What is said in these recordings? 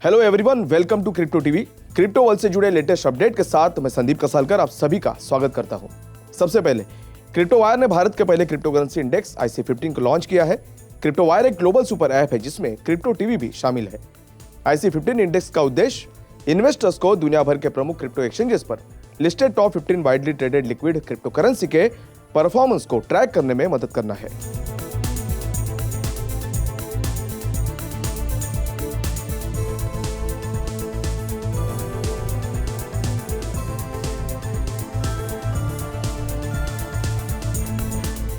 Hello everyone, welcome to crypto TV. Crypto world से जुड़े latest update के साथ मैं संदीप कसालकर आप सभी का स्वागत करता हूं। सबसे पहले क्रिप्टो वायर ने भारत के पहले क्रिप्टो करेंसी इंडेक्स IC15 को लॉन्च किया है। क्रिप्टो वायर एक ग्लोबल सुपर ऐप है जिसमें क्रिप्टो टीवी भी शामिल है। IC15 इंडेक्स का उद्देश्य इन्वेस्टर्स को दुनिया भर के प्रमुख क्रिप्टो एक्सचेंजेस पर listed top 15 widely traded liquid crypto currency के परफॉर्मेंस को ट्रैक करने में मदद करना है।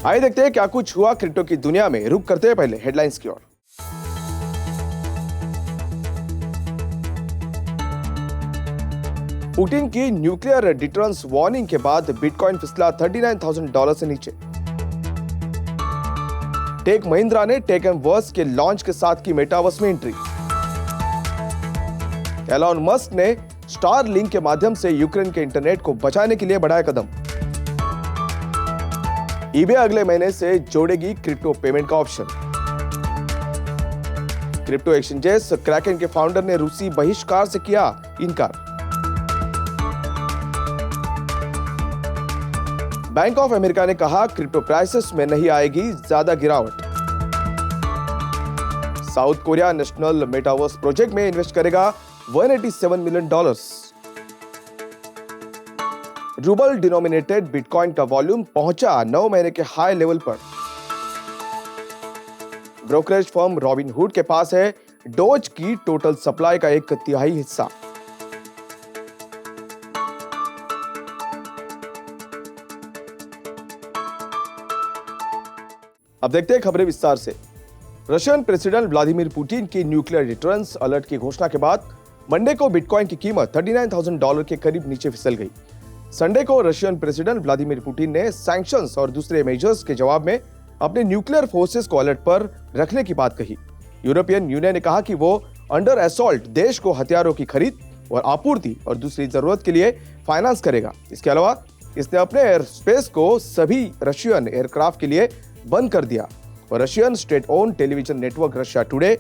आइए देखते हैं क्या कुछ हुआ क्रिप्टो की दुनिया में। रुक करते हैं पहले हेडलाइंस की ओर। पुतिन की न्यूक्लियर डिटरेंस वार्निंग के बाद बिटकॉइन फिसला $39,000 से नीचे। टेक महिंद्रा ने टेक एम वर्स के लॉन्च के साथ की मेटावर्स में एंट्री। एलॉन मस्क ने स्टारलिंक के माध्यम से यूक्रेन के इंटरनेट को बचाने के लिए बढ़ाया कदम। ईबे अगले महीने से जोड़ेगी क्रिप्टो पेमेंट का ऑप्शन। क्रिप्टो एक्सचेंजेस क्रैकन के फाउंडर ने रूसी बहिष्कार से किया इनकार। बैंक ऑफ अमेरिका ने कहा क्रिप्टो प्राइसेस में नहीं आएगी ज्यादा गिरावट। South Korea national metaverse project में इन्वेस्ट करेगा $187 मिलियन। रूबल डिनोमिनेटेड बिटकॉइन का वॉल्यूम पहुंचा 9 महीने के हाई लेवल पर। ब्रोकरेज फर्म रॉबिनहुड के पास है डोज की टोटल सप्लाई का 1/3 हिस्सा। अब देखते हैं खबरें विस्तार से। रशियन प्रेसिडेंट व्लादिमीर पुतिन की न्यूक्लियर डिटरेंस अलर्ट की घोषणा के बाद मंडे को बिटकॉइन की कीमत $39,000 के करीब नीचे फिसल गई। संडे को रशियन प्रेसिडेंट व्लादिमीर पुतिन ने सैंक्शंस और दूसरे मेजर्स के जवाब में अपने न्यूक्लियर फोर्सेस को अलर्ट पर रखने की बात कही। यूरोपियन यूनियन ने कहा कि वो अंडर असॉल्ट देश को हथियारों की खरीद और आपूर्ति और दूसरी जरूरत के लिए फाइनेंस करेगा। इसके अलावा इसने अपने एयर स्पेस को सभी रशियन एयरक्राफ्ट के लिए बंद कर दिया और Russian state own television network Russia today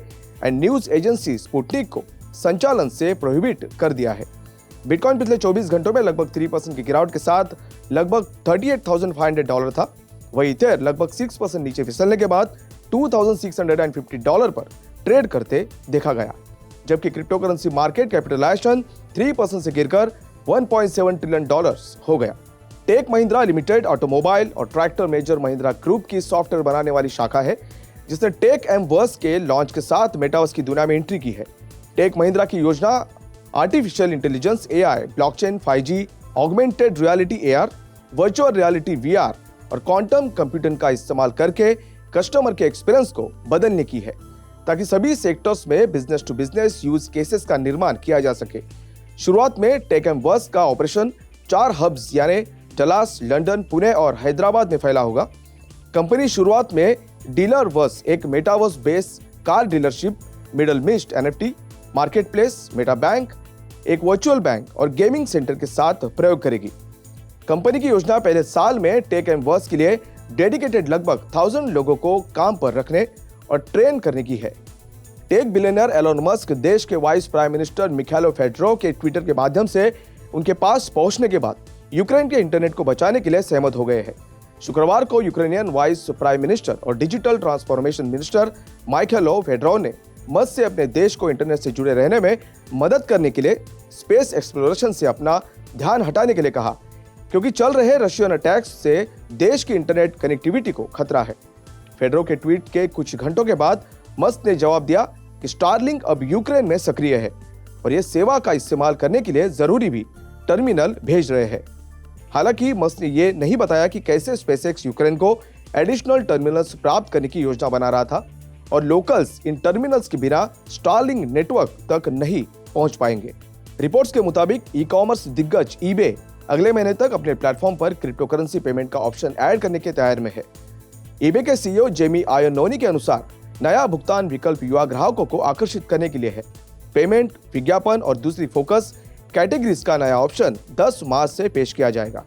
and news agency Sputnik को संचालन से प्रोहिबिट कर दिया है। बिटकॉइन पिछले 24 घंटों में लगभग 3% की गिरावट के साथ लगभग $38,500 था। वही इथेर लगभग 6% नीचे फिसलने के बाद $2,650 पर ट्रेड करते देखा गया, जबकि क्रिप्टो करेंसी मार्केट कैपिटलाइजेशन 3% से गिरकर $1.7 ट्रिलियन हो गया। टेक महिंद्रा लिमिटेड ऑटोमोबाइल और ट्रैक्टर मेजर महिंद्रा ग्रुप की सॉफ्टवेयर बनाने वाली शाखा है जिसने टेक एम वर्स के लॉन्च के साथ मेटावर्स की दुनिया में एंट्री की है। टेक महिंद्रा की योजना artificial intelligence AI, blockchain, 5G, augmented reality AR, virtual reality VR और क्वांटम कंप्यूटिंग का इस्तेमाल करके कस्टमर के एक्सपीरियंस को बदलने की है ताकि सभी सेक्टर्स में business to business use cases का निर्माण किया जा सके। शुरुआत में टेक एम वर्स का ऑपरेशन 4 हब्स यानी डलास, लंदन, पुणे और हैदराबाद में फैला होगा। कंपनी शुरुआत में डीलर वर्स, एक metaverse based car dealership, middle mist NFT, market place, meta bank, एक वर्चुअल बैंक और गेमिंग सेंटर के साथ प्रयोग करेगी। कंपनी की योजना पहले साल में टेक एम वर्स के लिए डेडिकेटेड लगभग 1000 लोगों को काम पर रखने और ट्रेन करने की है। टेक बिलियनर एलोन मस्क देश के vice prime minister Mykhailo Fedorov के ट्विटर के माध्यम से उनके पास पहुंचने के बाद यूक्रेन के इंटरनेट को बचाने के लिए सहमत हो गए हैं। शुक्रवार को यूक्रेनियन वाइस प्राइम मिनिस्टर और digital transformation minister Mykhailo Fedorov ने मस्क से अपने देश को इंटरनेट से जुड़े रहने में मदद करने के लिए स्पेस एक्सप्लोरेशन से अपना ध्यान हटाने के लिए कहा, क्योंकि चल रहे रशियन अटैक्स से देश की इंटरनेट कनेक्टिविटी को खतरा है। फेडोरोव के ट्वीट के कुछ घंटों के बाद मस्क ने जवाब दिया कि स्टारलिंक अब यूक्रेन में सक्रिय है और ये सेवा का इस्तेमाल करने के लिए जरूरी भी टर्मिनल भेज रहे हैं। हालांकि मस्क ने यह नहीं बताया कि कैसे स्पेसएक्स यूक्रेन को एडिशनल टर्मिनल्स प्राप्त करने की योजना बना रहा था और लोकल्स इन टर्मिनल्स के बिना स्टारलिंक नेटवर्क तक नहीं पहुंच पाएंगे। रिपोर्ट्स के मुताबिक ई-कॉमर्स दिग्गज ईबे अगले महीने तक अपने प्लेटफॉर्म पर क्रिप्टो करेंसी पेमेंट का ऑप्शन ऐड करने के तैयार में है। ईबे के CEO जेमी आयोनोनी के अनुसार नया भुगतान विकल्प युवा ग्राहकों को आकर्षित करने के लिए है। पेमेंट, विज्ञापन और दूसरी फोकस कैटेगरीज का नया ऑप्शन 10 मार्च से पेश किया जाएगा।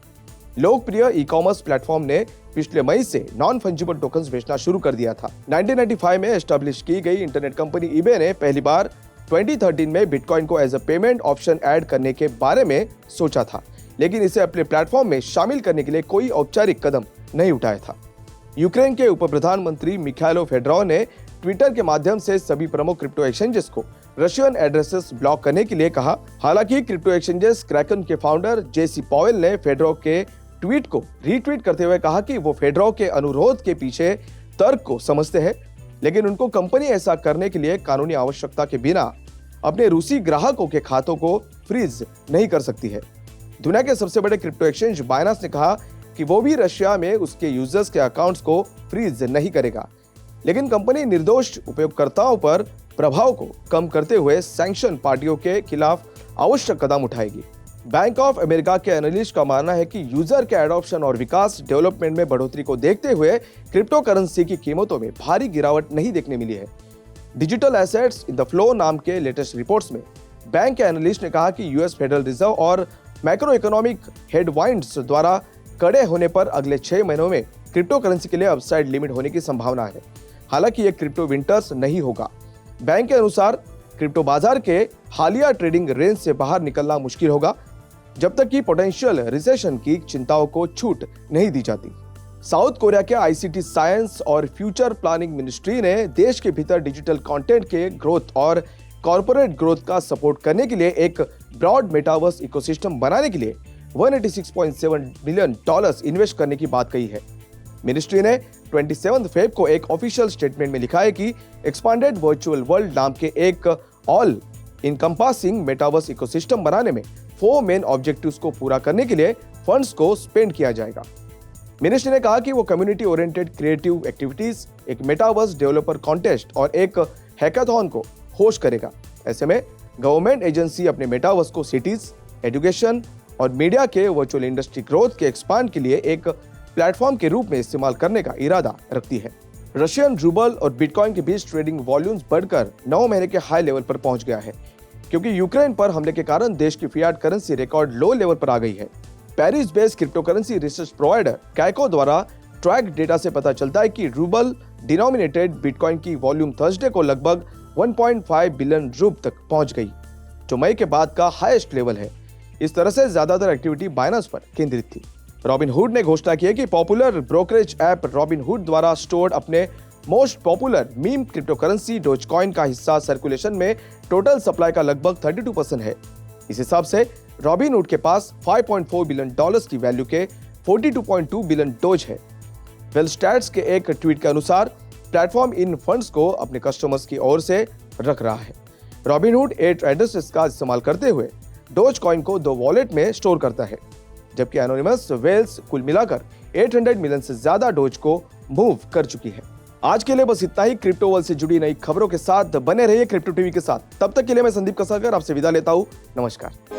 लोकप्रिय ई-कॉमर्स प्लेटफॉर्म ने पिछले मई से नॉन फंजिबल टोकन्स बेचना शुरू कर दिया था। 1995 में एस्टैब्लिश की गई इंटरनेट कंपनी ईबे ने पहली बार 2013 में बिटकॉइन को as a payment option add करने के बारे में सोचा था, लेकिन इसे अपने प्लेटफॉर्म में शामिल करने के लिए कोई औपचारिक कदम नहीं उठाया था। यूक्रेन के उप प्रधानमंत्री मिखाइलो फेडोरोव ने ट्विटर के माध्यम से सभी प्रमुख क्रिप्टो एक्सचेंजेस को रशियन एड्रेसेस ब्लॉक करने के लिए कहा। हालांकि क्रिप्टो एक्सचेंजेस क्रैकन के फाउंडर जेसी पॉवेल ने फेडोरोव के ट्वीट को रीट्वीट करते हुए कहा कि वो फेडोरोव के अनुरोध के पीछे तर्क को समझते हैं, लेकिन उनको कंपनी ऐसा करने के लिए कानूनी आवश्यकता के बिना अपने रूसी ग्राहकों के खातों को फ्रीज नहीं कर सकती है। दुनिया के सबसे बड़े क्रिप्टो एक्सचेंज बाइनेंस ने कहा कि वो भी रशिया में उसके यूजर्स के अकाउंट्स को फ्रीज नहीं करेगा, लेकिन कंपनी निर्दोष उपयोगकर्ताओं पर प्रभाव को कम करते हुए सैंक्शन पार्टियों के खिलाफ आवश्यक कदम उठाएगी। बैंक ऑफ अमेरिका के एनालिस्ट का मानना है कि यूजर के एडॉप्शन और विकास डेवलपमेंट में बढ़ोतरी को देखते हुए क्रिप्टो करेंसी की कीमतों में भारी गिरावट नहीं देखने मिली है। Digital assets in the flow नाम के लेटेस्ट रिपोर्ट्स में बैंक के एनालिस्ट ने कहा कि यूएस फेडरल रिजर्व और मैक्रो इकोनॉमिक हेडवाइंड्स द्वारा कड़े होने पर अगले 6 महीनों में क्रिप्टो करेंसी के लिए अपसाइड लिमिट होने की संभावना है। हालांकि यह क्रिप्टो विंटर्स नहीं होगा। बैंक के अनुसार क्रिप्टो बाजार के हालिया ट्रेडिंग रेंज से बाहर निकलना मुश्किल होगा जब तक कि पोटेंशियल रिसेशन की चिंताओं को छूट नहीं दी जाती। साउथ कोरिया के आईसीटी साइंस और फ्यूचर प्लानिंग मिनिस्ट्री ने देश के भीतर डिजिटल कंटेंट के ग्रोथ और कॉर्पोरेट ग्रोथ का सपोर्ट करने के लिए एक ब्रॉड मेटावर्स इकोसिस्टम बनाने के लिए $186.7 बिलियन इन्वेस्ट करने की बात कही है। मिनिस्ट्री ने 27 फेब को एक ऑफिशियल स्टेटमेंट में लिखा है कि एक्सपांडेड वर्चुअल वर्ल्ड नाम के एक ऑल इनकम्पासिंग मेटावर्स इकोसिस्टम बनाने में 4 मेन ऑब्जेक्टिव्स को पूरा करने के लिए फंड्स को स्पेंड किया जाएगा। मिनिस्ट्री ने कहा कि वो कम्युनिटी ओरिएंटेड क्रिएटिव एक्टिविटीज, एक मेटावर्स डेवलपर कॉन्टेस्ट और एक हैकाथॉन को होस्ट करेगा। ऐसे में गवर्नमेंट एजेंसी अपने मेटावर्स को सिटीज, एजुकेशन और मीडिया के वर्चुअल इंडस्ट्री ग्रोथ के एक्सपांड के लिए एक प्लेटफॉर्म के रूप में इस्तेमाल करने का इरादा रखती है। रशियन रूबल और बिटकॉइन के बीच ट्रेडिंग वॉल्यूम्स बढ़कर 9 महीने के हाई लेवल पर पहुंच गया है, क्योंकि यूक्रेन पर हमले के कारण देश की fiat currency record low level पर आ गई है। Paris based crypto currency research provider Kaiko द्वारा ट्रैक डेटा से पता चलता है कि रूबल डिनोमिनेटेड बिटकॉइन की वॉल्यूम थर्सडे को लगभग 1.5 बिलियन रूब तक पहुंच गई, जो मई के बाद का हाईएस्ट लेवल है। इस तरह से ज्यादातर एक्टिविटी बाइनेंस पर केंद्रित थी। रॉबिनहुड ने घोषणा की है कि पॉपुलर ब्रोकरेज ऐप रॉबिनहुड द्वारा स्टोर्ड अपने most popular meme crypto currency Dogecoin का हिस्सा सर्कुलेशन में टोटल सप्लाई का लगभग 32% है। इस हिसाब से रॉबिनहुड के पास $5.4 बिलियन की वैल्यू के 42.2 बिलियन डोज है। वेलस्टैट्स के एक ट्वीट के अनुसार प्लेटफॉर्म इन फंड्स को अपने कस्टमर्स की ओर से रख रहा है। रॉबिनहुड 8 एड्रेसेस का इस्तेमाल करते हुए डोज कॉइन को 2 वॉलेट में स्टोर करता है, जबकि एनोनिमस वेल्स कुल मिलाकर 800 मिलियन से ज्यादा डोज को मूव कर चुकी है। आज के लिए बस इतना ही। क्रिप्टो वर्ल्ड से जुड़ी नई खबरों के साथ बने रहिए क्रिप्टो टीवी के साथ। तब तक के लिए मैं संदीप कसरकर आपसे विदा लेता हूँ। नमस्कार।